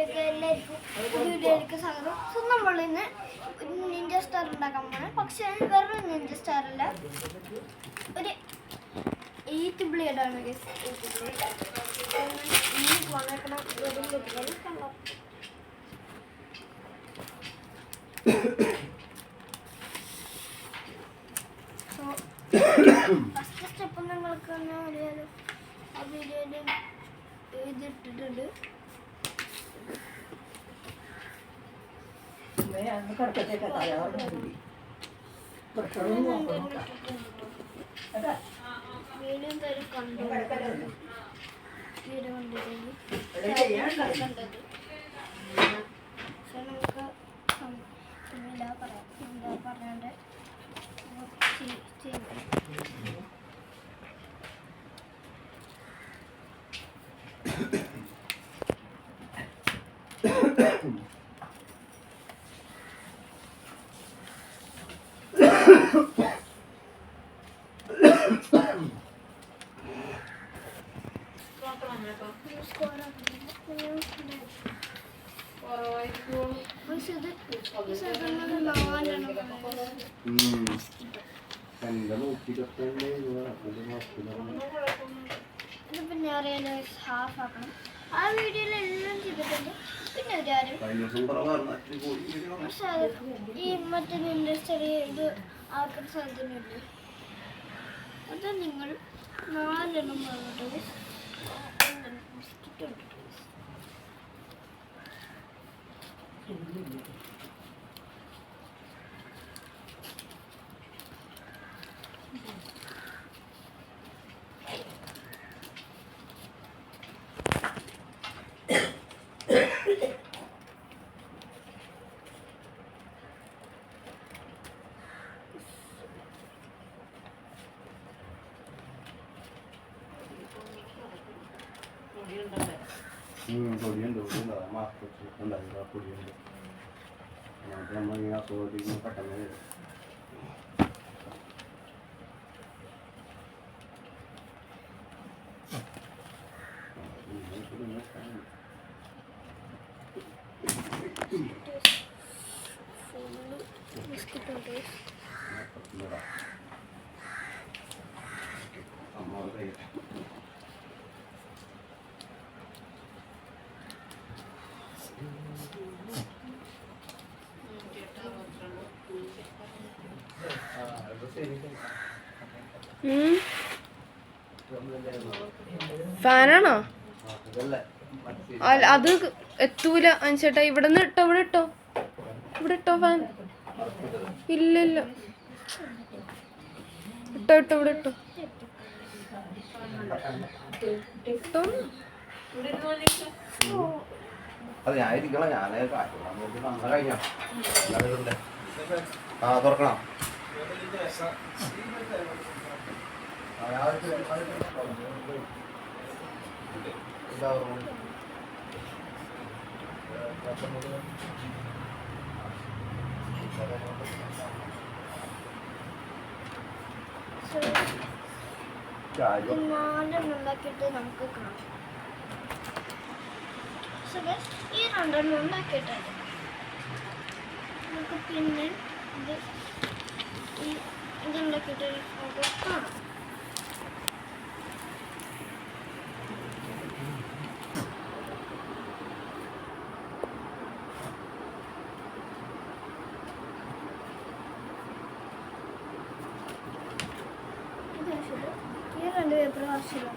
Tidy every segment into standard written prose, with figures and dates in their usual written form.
വീഡിയോയിലേക്ക് എല്ലാവർക്കും വീഡിയോയിലേക്ക് സ്വാഗതം. സോ നമ്മൾ ഇന്ന് നിഞ്ച സ്റ്റാർ ഉണ്ടാക്കാൻ പോകണം. പക്ഷേ വേറൊരു നിഞ്ച സ്റ്റാർ അല്ല, ഒരു 8 ബ്ലേഡാണ്. 8 ബ്ലേഡ് ഇനി വന്നേക്കണം. സോ ഫസ്റ്റ് സ്റ്റെപ്പ് നിങ്ങൾക്ക് തന്നെ അറിയാലോ, ആ വീഡിയോയിൽ എഴുതിയിട്ടിട്ടുണ്ട്. വീഡിയോ തരും കണ്ടു വീഡിയോ കണ്ടത്. പക്ഷെ നമുക്ക് എന്താ പറയാം, എന്താ പറയാണ്ട് ഇതിപ്പോ ഞാൻ ഹാഫ് ആക്കണം. ആ വീഡിയോയിൽ എല്ലാം ചെയ്തിട്ടുണ്ട്. പിന്നെ ഒരാരും പക്ഷെ ഈ മറ്റേ ചെറിയ ഇത് ആക്കുന്ന സാധ്യതയുണ്ട്. അത് നിങ്ങൾ 4 എണ്ണം പറഞ്ഞിട്ട് പൊടിയുണ്ട് പൊടിയുണ്ട് നമ്മളിങ്ങനെ അസുഖത്തിന് പെട്ടെന്ന് വരും. ഫാനാണോ? അത് എത്തൂല അനുസേട്ടാ. ഇവിടെ നിന്ന് ഇട്ടോ, ഇവിടെ ഇട്ടോ, ഇവിടെ ഇട്ടോ ഫാൻ. ഇല്ല ഇല്ല, ഇട്ടോ ഇട്ടോ, ഇവിടെ ഇട്ടോ ഇട്ടോ. അത് ഞാനിരിക്കണം. ഞാൻ കഴിഞ്ഞോ തുറക്കണം. ഉണ്ടാക്കിയിട്ട് നമുക്ക് കാണാം. ഈ 2 എണ്ണം ഉണ്ടാക്കിയിട്ടുണ്ട്. നമുക്ക് പിന്നെ ഇതുണ്ടാക്കിയിട്ട് നമുക്ക് കാണാം. ഈ 2 പേപ്പർ ആവശ്യമില്ല.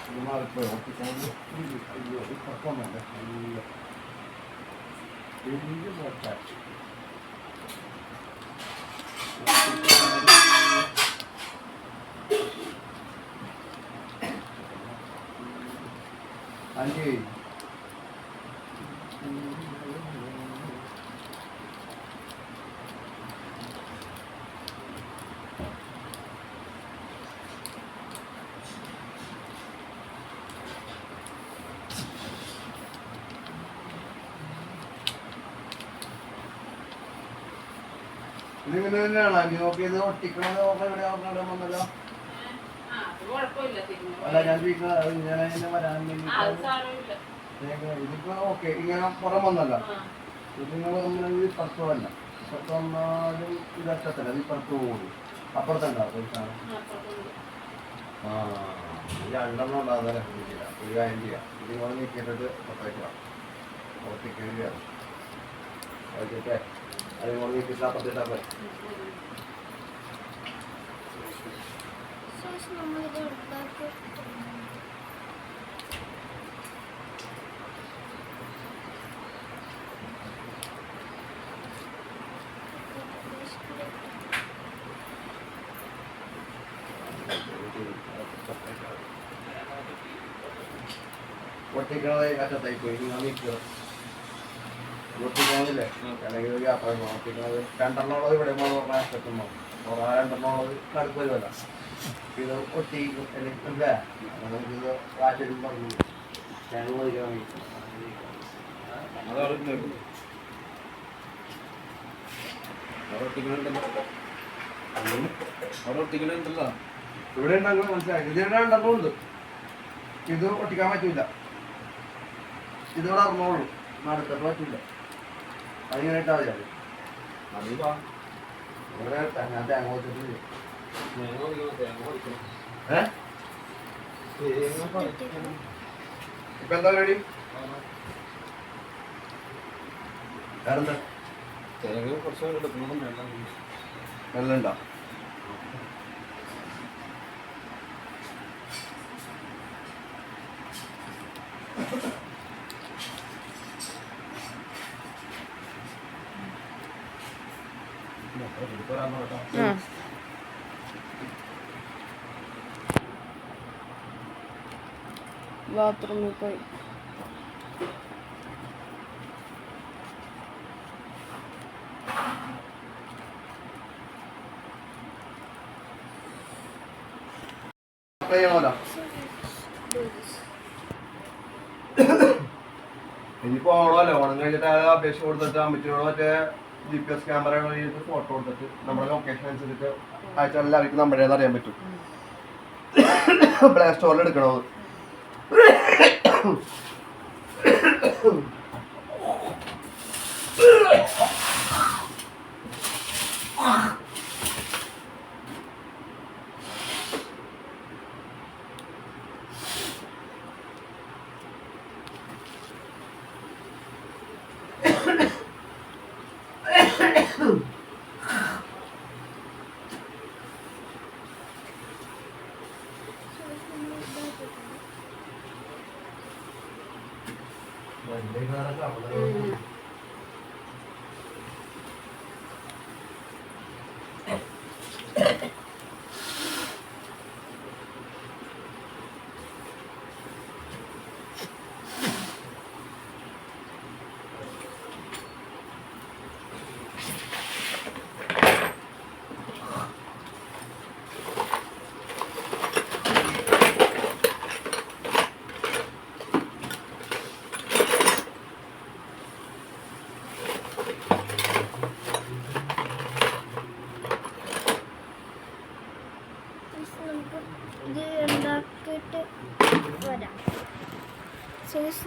ഇത് മാറിപ്പോയി ഒട്ടിക്കുന്നത് കുഴപ്പമൊന്നുമില്ല വലിയ പോട്ടാ അഞ്ച് ഇതിങ്ങനെ തന്നെയാണോ അഞ്ച് നോക്കിയത് ഒട്ടിക്കണത് നോക്കാൻ ഇവിടെ വന്നല്ലോ അല്ല ഞാൻ ചോദിക്കുന്നത് ഇങ്ങനെ തന്നെ വരാൻ ഇതിപ്പോ ഓക്കെ ഇങ്ങനെ പുറം വന്നല്ലോ ഇതിങ്ങനെ പറയുമ്പോൾ ഇപ്പുറത്ത് വല്ല ഇപ്പുറത്ത് വന്നാലും ഇതറ്റത്തില്ല ഇത് ഇപ്പുറത്ത് പോകും അപ്പുറത്തുണ്ടാവും പൈസ ആ രണ്ടെണ്ണം ഉണ്ടാകുന്ന ഒരു കാര്യം ചെയ്യാം ഇതിങ്ങോട്ട് നീക്കിയിട്ടിട്ട് പുറത്തേക്ക് ഓട്ടിക്കില്ല ഓക്കെ അതിങ്ങോട്ട് നീക്കിയിട്ട് അപ്പുറത്തിട്ടാ പോയി നമ്മളിത് ഉണ്ടാക്കി ഒട്ടിക്കണത് അറ്റത്തായി പോയി നിങ്ങൾ നീക്കുക ഒട്ടിക്കണമെന്നില്ലേ അല്ലെങ്കിൽ ഒരു യാത്ര ഒട്ടിക്കണത് രണ്ടെണ്ണമുള്ളത് ഇവിടെ എത്തുമ്പോൾ ആ രണ്ടെണ്ണമുള്ളത് കടുപ്പ് വരുമല്ല ഇത് ഒട്ടി അല്ലേ നമുക്കിത് കാറ്റലും പറഞ്ഞു ഞങ്ങൾ ഇവിടെ ഉണ്ടെങ്കിൽ മനസ്സിലായി ഇത് രണ്ടെണ്ണം ഉണ്ട് ഇത് ഒട്ടിക്കാൻ പറ്റൂല ഇതിവിടെ അറിഞ്ഞോളൂ നടത്തിട്ട് പറ്റൂല അതിങ്ങനെ ഇട്ടാൽ മതി ഇവിടെ ഞാൻ തേങ്ങ വെച്ചിട്ടില്ല ഇപ്പൊ എന്താ പരിപാടി വേറെന്താ വെള്ളം ബാത്റൂമിൽ പോയി ഇനിയിപ്പോ ഓണമല്ലേ ഓണം കഴിഞ്ഞിട്ട് അപേക്ഷ കൊടുത്തിട്ട് അമ്മച്ചിനോട് മറ്റേ GPS ക്യാമറ വഴിയിട്ട് ഫോട്ടോ കൊടുത്തിട്ട് നമ്മുടെ ലൊക്കേഷൻ അനുസരിച്ചിട്ട് അയച്ചാൽ എല്ലാവർക്കും നമ്മുടേത് അറിയാൻ പറ്റും പ്ലേ സ്റ്റോറിൽ എടുക്കണത്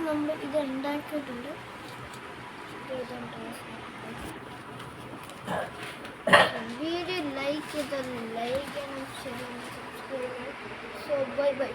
നമ്മൾ ഇത് ഉണ്ടാക്കിയിട്ടുണ്ട് വീഡിയോ ലൈക്ക് ചെയ്താൽ ലൈക്ക് ചെയ്യണം, ഷെയർ ചെയ്യണം, സബ്സ്ക്രൈബ് ചെയ്യണം. So bye bye.